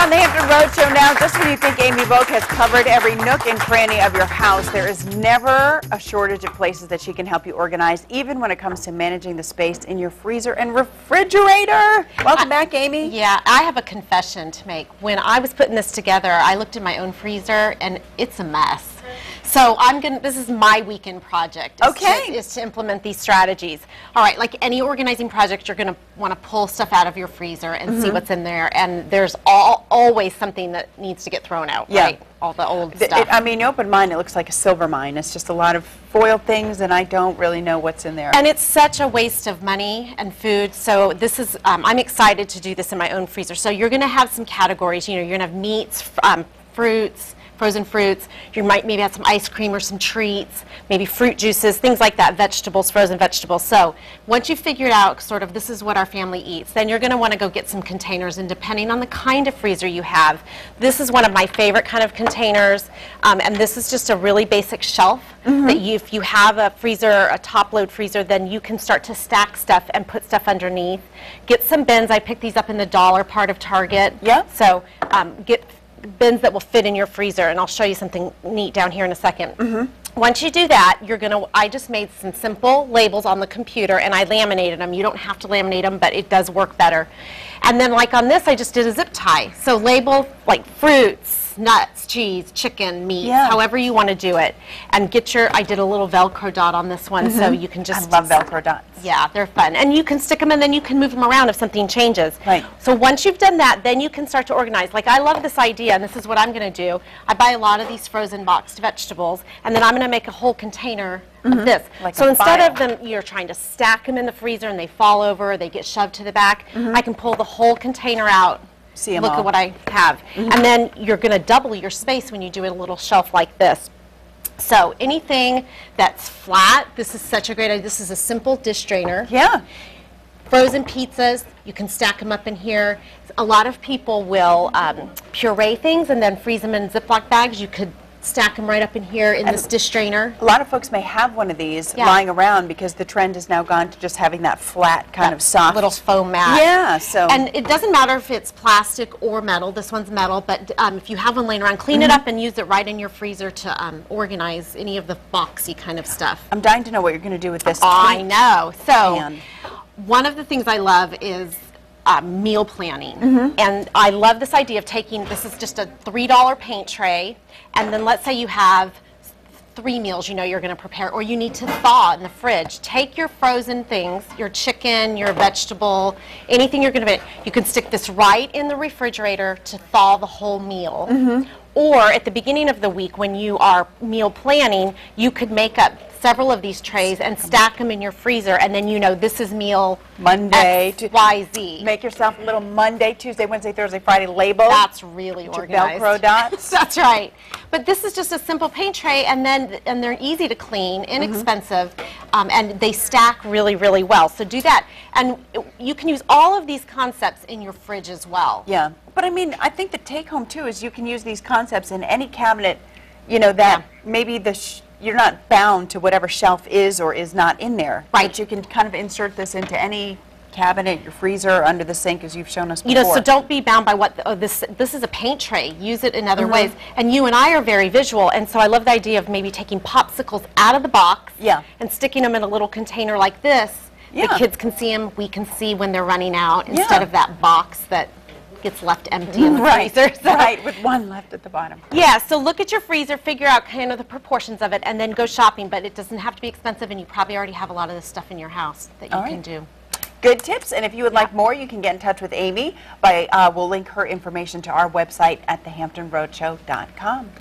on the Hampton Roadshow now. Just when you think Amy Vogt has covered every nook and cranny of your house, there is never a shortage of places that she can help you organize, even when it comes to managing the space in your freezer and refrigerator. Welcome back, Amy. Yeah, I have a confession to make. When I was putting this together, I looked in my own freezer, and it's a mess. So this is my weekend project, is to implement these strategies. All right, like any organizing project, you're going to want to pull stuff out of your freezer and see what's in there, and there's always something that needs to get thrown out, right? All the old stuff. I mean, you open mine, it looks like a silver mine. It's just a lot of foil things, and I don't really know what's in there. And it's such a waste of money and food, so this is, I'm excited to do this in my own freezer. So you're going to have some categories, you know, you're going to have meats, fruits, frozen fruits, you might maybe have some ice cream or some treats, maybe fruit juices, things like that, vegetables, frozen vegetables. So once you've figured out sort of this is what our family eats, then you're going to want to go get some containers, and depending on the kind of freezer you have, this is one of my favorite kind of containers, and this is just a really basic shelf that if you have a freezer, a top load freezer, then you can start to stack stuff and put stuff underneath. Get some bins. I picked these up in the dollar part of Target. Yeah. So get bins that will fit in your freezer, and I'll show you something neat down here in a second. Once you do that, I just made some simple labels on the computer, and I laminated them. You don't have to laminate them, but it does work better. And then like on this, I just did a zip tie. So label like fruits, nuts, cheese, chicken, meat, however you want to do it. And I did a little Velcro dot on this one, so you can just... I love Velcro dots. Yeah, they're fun. And you can stick them, and then you can move them around if something changes. Right. So once you've done that, then you can start to organize. Like, I love this idea, and this is what I'm going to do. I buy a lot of these frozen boxed vegetables, and then I'm going to make a whole container of this. Like so instead of them, you're trying to stack them in the freezer, and they fall over, or they get shoved to the back, I can pull the whole container out. Look at what I have. And then you're going to double your space when you do a little shelf like this. So anything that's flat, this is such a great idea. This is a simple dish drainer. Yeah. Frozen pizzas, you can stack them up in here. A lot of people will puree things and then freeze them in Ziploc bags. You could stack them right up in here in this dish drainer. A lot of folks may have one of these lying around because the trend has now gone to just having that flat kind of soft little foam mat. Yeah, so and it doesn't matter if it's plastic or metal. This one's metal, but if you have one laying around, clean it up and use it right in your freezer to organize any of the boxy kind of stuff. I'm dying to know what you're going to do with this. I know. So one of the things I love is meal planning. And I love this idea of taking, this is just a $3 paint tray, and then let's say you have 3 meals you know you're going to prepare, or you need to thaw in the fridge. Take your frozen things, your chicken, your vegetable, anything you're going to, you can stick this right in the refrigerator to thaw the whole meal. Or at the beginning of the week when you are meal planning, you could make up several of these trays and stack them in your freezer, and then you know this is meal Monday X, Y, Z. Make yourself a little Monday, Tuesday, Wednesday, Thursday, Friday label. That's really organized. Velcro dots. That's right. But this is just a simple paint tray, and they're easy to clean, inexpensive, and they stack really, really well. So do that, and you can use all of these concepts in your fridge as well. Yeah, but I mean, I think the take home too is you can use these concepts in any cabinet, you know, that maybe you're not bound to whatever shelf is or is not in there. Right. But you can kind of insert this into any cabinet, your freezer, under the sink, as you've shown us before. You know, so don't be bound by what, this is a paint tray. Use it in other ways. And you and I are very visual, and so I love the idea of maybe taking popsicles out of the box and sticking them in a little container like this. The kids can see them, we can see when they're running out, instead of that box that gets left empty in the freezer. So. Right, with one left at the bottom. Yeah, so look at your freezer, figure out kind of the proportions of it, and then go shopping. But it doesn't have to be expensive, and you probably already have a lot of this stuff in your house that you can do. Good tips, and if you would like more, you can get in touch with Amy. We'll link her information to our website at thehamptonroadshow.com.